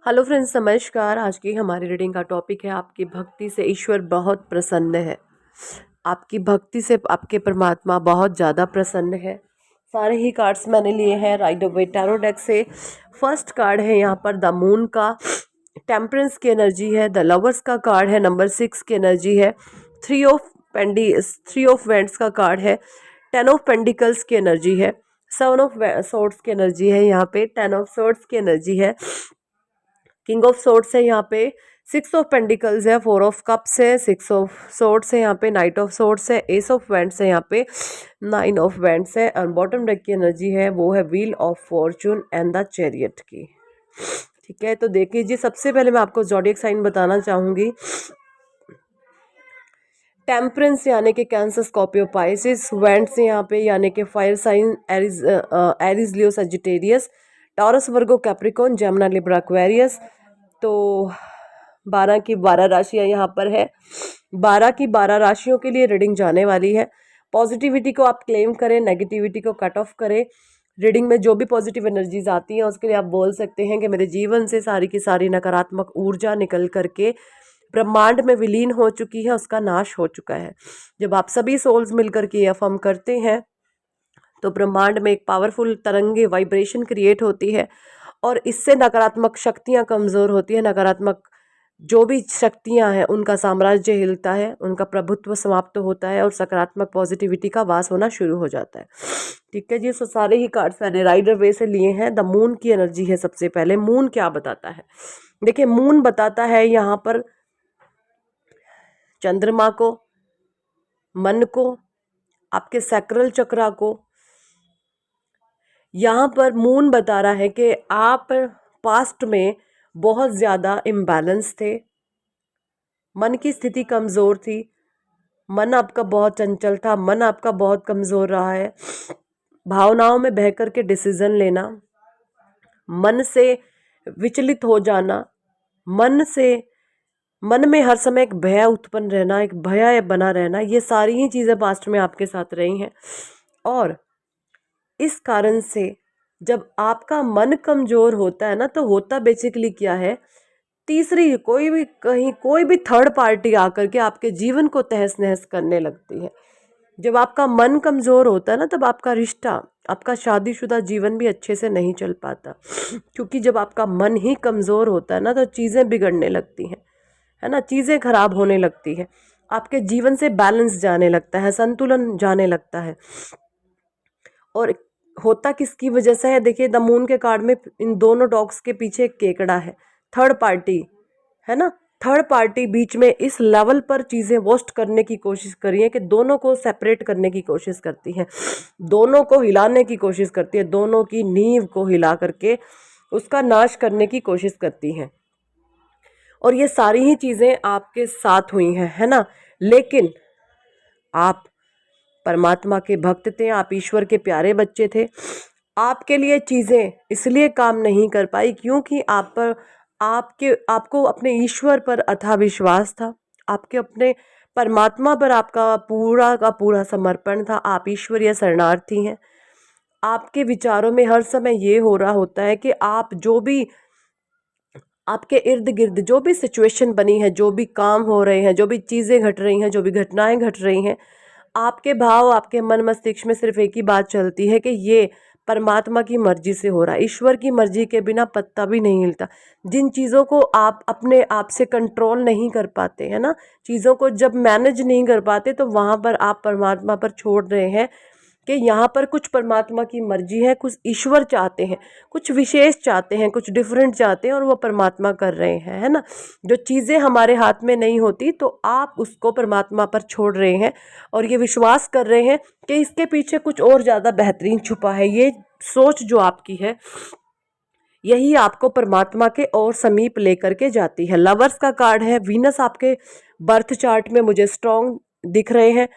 Hello friends, नमस्कार। आज की हमारी रीडिंग का टॉपिक है आपकी भक्ति से ईश्वर बहुत प्रसन्न है। आपकी भक्ति से आपके परमात्मा बहुत ज़्यादा प्रसन्न है। सारे ही कार्ड्स मैंने लिए हैं राइडर वेट टैरो डेक से। फर्स्ट कार्ड है यहाँ पर द मून का, टेम्परेंस की एनर्जी है। द लवर्स का कार्ड है, नंबर 6 की एनर्जी है। थ्री ऑफ वेंट्स का कार्ड है। 10 ऑफ पेंडिकल्स की एनर्जी है। 7 ऑफ सोर्ड्स की एनर्जी है यहाँ पे। 10 ऑफ सोर्ड्स की एनर्जी है। किंग ऑफ सोर्ड्स है यहाँ पे। 6 ऑफ पेंडिकल्स है। 4 ऑफ कप्स है। 6 ऑफ सोर्ड्स है यहाँ पे। नाइट ऑफ सोर्ड्स है। एस ऑफ वेंट्स है यहाँ पे। 9 ऑफ वेंट्स है। और बॉटम डेक की एनर्जी है वो है wheel of Fortune and the chariot की। ठीक है, तो देख लीजिए। सबसे पहले मैं आपको ज़ोडिएक साइन बताना चाहूँगी। टेम्परेंस यानी कि कैंसर, स्कॉर्पियो, पाइसिस। वेंट्स यहाँ पे यानी कि फायर साइन एरीज, लियो, सजिटेरियस। टॉरस, वर्गो, कैप्रिकॉन, जेमिनी, लिब्रा, एक्वेरियस। तो 12 की 12 राशियाँ यहाँ पर है। 12 की 12 राशियों के लिए रीडिंग जाने वाली है। पॉजिटिविटी को आप क्लेम करें, नेगेटिविटी को कट ऑफ करें। रीडिंग में जो भी पॉजिटिव एनर्जीज आती हैं उसके लिए आप बोल सकते हैं कि मेरे जीवन से सारी की सारी नकारात्मक ऊर्जा निकल करके ब्रह्मांड में विलीन हो चुकी है, उसका नाश हो चुका है। जब आप सभी सोल्स मिलकर के अफर्म करते हैं तो ब्रह्मांड में एक पावरफुल तरंगे, वाइब्रेशन क्रिएट होती है और इससे नकारात्मक शक्तियां कमज़ोर होती है। नकारात्मक जो भी शक्तियां हैं उनका साम्राज्य हिलता है, उनका प्रभुत्व समाप्त होता है और सकारात्मक पॉजिटिविटी का वास होना शुरू हो जाता है। ठीक है जी। सो सारे ही कार्ड्स मैंने राइडर वे से लिए हैं। द मून की एनर्जी है। सबसे पहले मून क्या बताता है? देखिए, मून बताता है यहाँ पर चंद्रमा को, मन को, आपके सैक्रल चक्रा को। यहाँ पर मून बता रहा है कि आप पास्ट में बहुत ज़्यादा इम्बैलेंस थे, मन की स्थिति कमज़ोर थी, मन आपका बहुत चंचल था, मन आपका बहुत कमज़ोर रहा है। भावनाओं में बह कर के डिसीजन लेना, मन से विचलित हो जाना, मन में हर समय एक भय उत्पन्न रहना, एक भय बना रहना, ये सारी ही चीज़ें पास्ट में आपके साथ रही हैं। और इस कारण से जब आपका मन कमज़ोर होता है ना, तो होता बेसिकली क्या है, तीसरी कोई भी थर्ड पार्टी आकर के आपके जीवन को तहस नहस करने लगती है। जब आपका मन कमज़ोर होता है ना, तब आपका रिश्ता, आपका शादीशुदा जीवन भी अच्छे से नहीं चल पाता। क्योंकि जब आपका मन ही कमज़ोर होता है ना, तो चीज़ें बिगड़ने लगती हैं, है ना, चीज़ें खराब होने लगती है, आपके जीवन से बैलेंस जाने लगता है, संतुलन जाने लगता है। और होता किसकी वजह से है? देखिए, द मून के कार्ड में इन दोनों डॉग्स के पीछे एक केकड़ा है, थर्ड पार्टी है ना। थर्ड पार्टी बीच में इस लेवल पर चीज़ें वोस्ट करने की कोशिश करी है कि दोनों को सेपरेट करने की कोशिश करती है, दोनों को हिलाने की कोशिश करती है, दोनों की नींव को हिला करके उसका नाश करने की कोशिश करती हैं। और ये सारी ही चीज़ें आपके साथ हुई हैं, है ना। लेकिन आप परमात्मा के भक्त थे, आप ईश्वर के प्यारे बच्चे थे। आपके लिए चीज़ें इसलिए काम नहीं कर पाई क्योंकि आपको अपने ईश्वर पर अथाह विश्वास था, आपके अपने परमात्मा पर आपका पूरा का पूरा समर्पण था। आप ईश्वरीय शरणार्थी हैं। आपके विचारों में हर समय ये हो रहा होता है कि आप जो भी आपके इर्द गिर्द जो भी सिचुएशन बनी है, जो भी काम हो रहे हैं, जो भी चीज़ें घट रही हैं, जो भी घटनाएं घट रही हैं, आपके भाव, आपके मन मस्तिष्क में सिर्फ एक ही बात चलती है कि ये परमात्मा की मर्जी से हो रहा है। ईश्वर की मर्जी के बिना पत्ता भी नहीं हिलता। जिन चीज़ों को आप अपने आप से कंट्रोल नहीं कर पाते, है ना, चीज़ों को जब मैनेज नहीं कर पाते, तो वहाँ पर आप परमात्मा पर छोड़ रहे हैं कि यहाँ पर कुछ परमात्मा की मर्जी है, कुछ ईश्वर चाहते हैं, कुछ विशेष चाहते हैं, कुछ डिफरेंट चाहते हैं और वो परमात्मा कर रहे हैं, है ना। जो चीज़ें हमारे हाथ में नहीं होती तो आप उसको परमात्मा पर छोड़ रहे हैं और ये विश्वास कर रहे हैं कि इसके पीछे कुछ और ज़्यादा बेहतरीन छुपा है। ये सोच जो आपकी है, यही आपको परमात्मा के और समीप लेकर के जाती है। लवर्स का कार्ड है। वीनस आपके बर्थ चार्ट में मुझे स्ट्रॉन्ग दिख रहे हैं,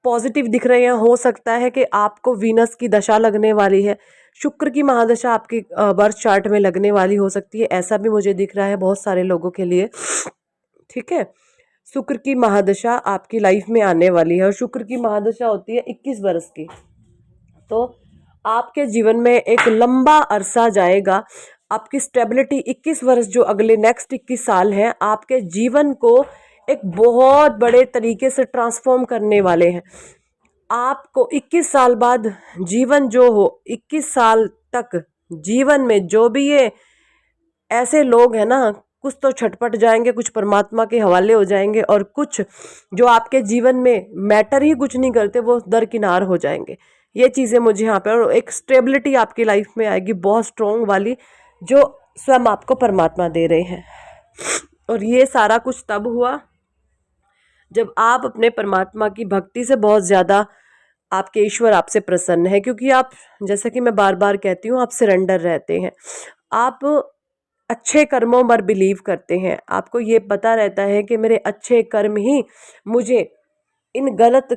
पॉजिटिव दिख रहे हैं। हो सकता है कि आपको वीनस की दशा लगने वाली है, शुक्र की महादशा आपके बर्थ चार्ट में लगने वाली हो सकती है, ऐसा भी मुझे दिख रहा है बहुत सारे लोगों के लिए। ठीक है, शुक्र की महादशा आपकी लाइफ में आने वाली है और शुक्र की महादशा होती है 21 वर्ष की। तो आपके जीवन में एक लंबा अरसा जाएगा, आपकी स्टेबिलिटी 21 वर्ष जो अगले नेक्स्ट 21 साल हैं आपके जीवन को एक बहुत बड़े तरीके से ट्रांसफॉर्म करने वाले हैं। आपको 21 साल बाद जीवन जो हो, 21 साल तक जीवन में जो भी ये ऐसे लोग हैं ना, कुछ तो छटपट जाएंगे, कुछ परमात्मा के हवाले हो जाएंगे, और कुछ जो आपके जीवन में मैटर ही कुछ नहीं करते वो दरकिनार हो जाएंगे। ये चीज़ें मुझे यहाँ पे, और एक स्टेबिलिटी आपकी लाइफ में आएगी बहुत स्ट्रॉन्ग वाली, जो स्वयं आपको परमात्मा दे रहे हैं। और ये सारा कुछ तब हुआ जब आप अपने परमात्मा की भक्ति से बहुत ज़्यादा, आपके ईश्वर आपसे प्रसन्न है, क्योंकि आप, जैसा कि मैं बार बार कहती हूँ, आप सरेंडर रहते हैं, आप अच्छे कर्मों पर बिलीव करते हैं। आपको ये पता रहता है कि मेरे अच्छे कर्म ही मुझे इन गलत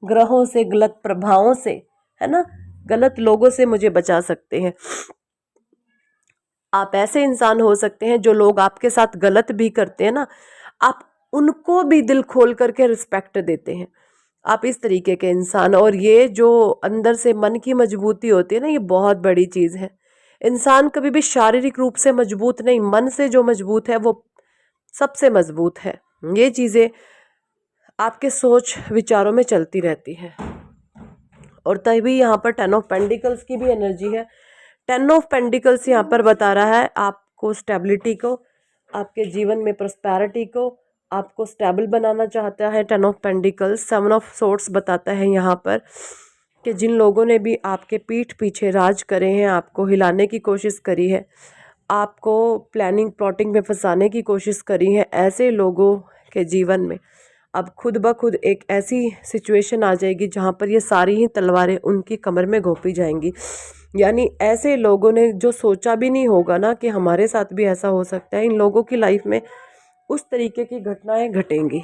ग्रहों से, गलत प्रभावों से, है ना, गलत लोगों से मुझे बचा सकते हैं। आप ऐसे इंसान हो सकते हैं जो लोग आपके साथ गलत भी करते हैं ना, आप उनको भी दिल खोल करके रिस्पेक्ट देते हैं। आप इस तरीके के इंसान, और ये जो अंदर से मन की मजबूती होती है ना, ये बहुत बड़ी चीज़ है। इंसान कभी भी शारीरिक रूप से मजबूत नहीं, मन से जो मजबूत है वो सबसे मजबूत है। ये चीज़ें आपके सोच विचारों में चलती रहती हैं। और तभी यहाँ पर 10 ऑफ पेंटिकल्स की भी एनर्जी है। 10 ऑफ पेंटिकल्स यहाँ पर बता रहा है आपको स्टेबिलिटी को, आपके जीवन में प्रॉस्पेरिटी को, आपको स्टेबल बनाना चाहता है। 10 ऑफ पेंटिकल्स 7 ऑफ सोर्ड्स बताता है यहाँ पर कि जिन लोगों ने भी आपके पीठ पीछे राज करे हैं, आपको हिलाने की कोशिश करी है, आपको प्लानिंग प्लॉटिंग में फंसाने की कोशिश करी है, ऐसे लोगों के जीवन में अब खुद ब खुद एक ऐसी सिचुएशन आ जाएगी जहाँ पर ये सारी ही तलवारें उनकी कमर में घोंपी जाएंगी। यानी ऐसे लोगों ने जो सोचा भी नहीं होगा ना कि हमारे साथ भी ऐसा हो सकता है, इन लोगों की लाइफ में उस तरीके की घटनाएं घटेंगी।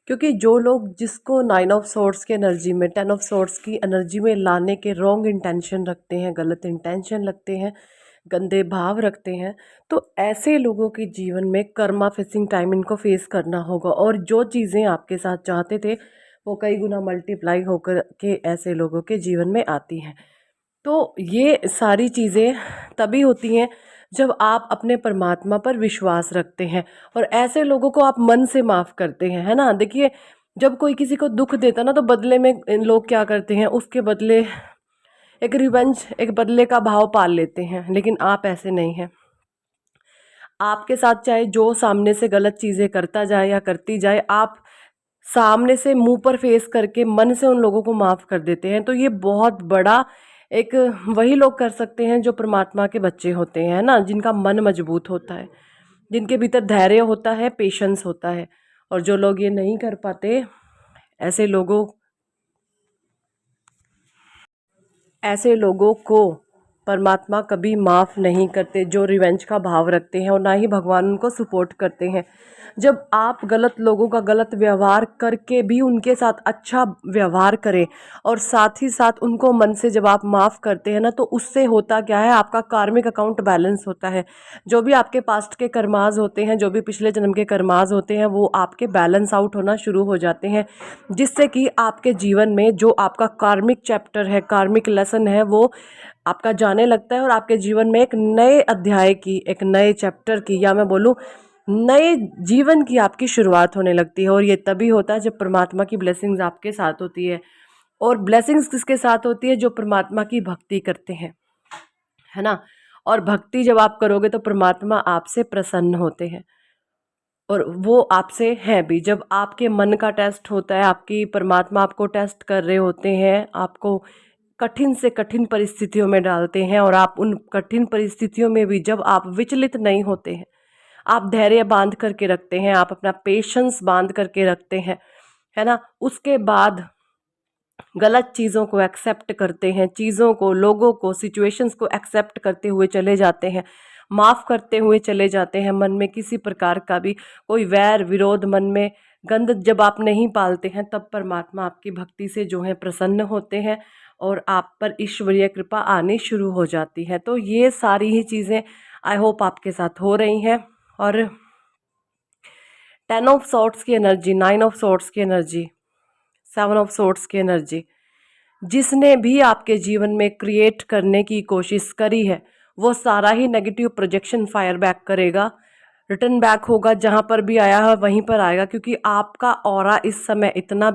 क्योंकि जो लोग जिसको 9 ऑफ सोर्ड्स की एनर्जी में, 10 ऑफ सोर्ड्स की एनर्जी में लाने के रॉन्ग इंटेंशन रखते हैं, गलत इंटेंशन रखते हैं, गंदे भाव रखते हैं, तो ऐसे लोगों के जीवन में कर्मा फेसिंग टाइम इनको फेस करना होगा। और जो चीज़ें आपके साथ चाहते थे वो कई गुना मल्टीप्लाई होकर के ऐसे लोगों के जीवन में आती हैं। तो ये सारी चीज़ें तभी होती हैं जब आप अपने परमात्मा पर विश्वास रखते हैं और ऐसे लोगों को आप मन से माफ़ करते हैं, है ना। देखिए, जब कोई किसी को दुख देता ना, तो बदले में इन लोग क्या करते हैं, उसके बदले एक रिवेंज, एक बदले का भाव पाल लेते हैं। लेकिन आप ऐसे नहीं हैं। आपके साथ चाहे जो सामने से गलत चीज़ें करता जाए या करती जाए, आप सामने से मुंह पर फेस करके मन से उन लोगों को माफ़ कर देते हैं। तो ये बहुत बड़ा एक वही लोग कर सकते हैं जो परमात्मा के बच्चे होते हैं ना, जिनका मन मजबूत होता है, जिनके भीतर धैर्य होता है, पेशेंस होता है। और जो लोग ये नहीं कर पाते, ऐसे लोगों को परमात्मा कभी माफ़ नहीं करते, जो रिवेंज का भाव रखते हैं, और ना ही भगवान उनको सपोर्ट करते हैं। जब आप गलत लोगों का गलत व्यवहार करके भी उनके साथ अच्छा व्यवहार करें और साथ ही साथ उनको मन से जब आप माफ़ करते हैं ना, तो उससे होता क्या है, आपका कार्मिक अकाउंट बैलेंस होता है। जो भी आपके पास्ट के कर्माज होते हैं, जो भी पिछले जन्म के कर्माज होते हैं, वो आपके बैलेंस आउट होना शुरू हो जाते हैं, जिससे कि आपके जीवन में जो आपका कार्मिक चैप्टर है, कार्मिक लेसन है, वो आपका जाने लगता है और आपके जीवन में एक नए अध्याय की, एक नए चैप्टर की, या मैं बोलूँ नए जीवन की आपकी शुरुआत होने लगती है। और ये तभी होता है जब परमात्मा की ब्लेसिंग्स आपके साथ होती है। और ब्लेसिंग्स किसके साथ होती है? जो परमात्मा की भक्ति करते हैं, है ना। और भक्ति जब आप करोगे तो परमात्मा आपसे प्रसन्न होते हैं, और वो आपसे हैं भी। जब आपके मन का टेस्ट होता है, आपकी परमात्मा आपको टेस्ट कर रहे होते हैं, आपको कठिन से कठिन परिस्थितियों में डालते हैं, और आप उन कठिन परिस्थितियों में भी जब आप विचलित नहीं होते हैं, आप धैर्य बांध करके रखते हैं, आप अपना पेशेंस बांध करके रखते हैं, है ना। उसके बाद गलत चीज़ों को एक्सेप्ट करते हैं, चीज़ों को, लोगों को, सिचुएशंस को एक्सेप्ट करते हुए चले जाते हैं, माफ़ करते हुए चले जाते हैं। मन में किसी प्रकार का भी कोई वैर विरोध, मन में गंद जब आप नहीं पालते हैं, तब परमात्मा आपकी भक्ति से जो है प्रसन्न होते हैं और आप पर ईश्वरीय कृपा आनी शुरू हो जाती है। तो ये सारी ही चीज़ें आई होप आपके साथ हो रही हैं। और 10 ऑफ सॉर्ड्स की एनर्जी, 9 ऑफ सॉर्ड्स की एनर्जी, 7 ऑफ सॉर्ड्स की एनर्जी, जिसने भी आपके जीवन में क्रिएट करने की कोशिश करी है, वो सारा ही नेगेटिव प्रोजेक्शन फायर बैक करेगा, रिटर्न बैक होगा, जहाँ पर भी आया है वहीं पर आएगा, क्योंकि आपका ऑरा इस समय इतना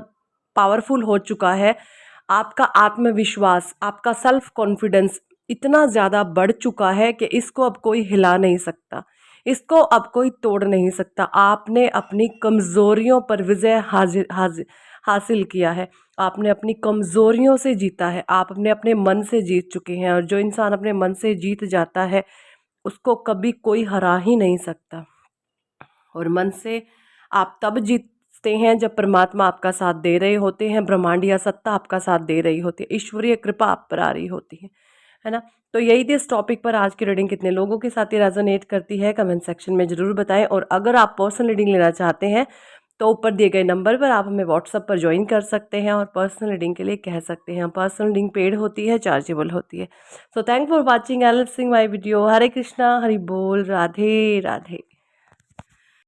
पावरफुल हो चुका है, आपका आत्मविश्वास, आपका सेल्फ कॉन्फिडेंस इतना ज़्यादा बढ़ चुका है कि इसको अब कोई हिला नहीं सकता, इसको अब कोई तोड़ नहीं सकता। आपने अपनी कमज़ोरियों पर विजय हासिल किया है, आपने अपनी कमज़ोरियों से जीता है, आप अपने अपने मन से जीत चुके हैं, और जो इंसान अपने मन से जीत जाता है उसको कभी कोई हरा ही नहीं सकता। और मन से आप तब जीतते हैं जब परमात्मा आपका साथ दे रहे होते हैं, ब्रह्मांडीय सत्ता आपका साथ दे रही होती है, ईश्वरीय कृपा आप पर आ रही होती है ना। तो यही थी इस टॉपिक पर आज की रीडिंग। कितने लोगों के साथ ये रेजोनेट करती है कमेंट सेक्शन में ज़रूर बताएं। और अगर आप पर्सनल रीडिंग लेना चाहते हैं तो ऊपर दिए गए नंबर पर आप हमें व्हाट्सएप पर ज्वाइन कर सकते हैं और पर्सनल रीडिंग के लिए कह सकते हैं। पर्सनल रीडिंग पेड होती है, चार्जेबल होती है। So thank for watching, I love sing my video. Hare Krishna, Hari बोल, राधे राधे।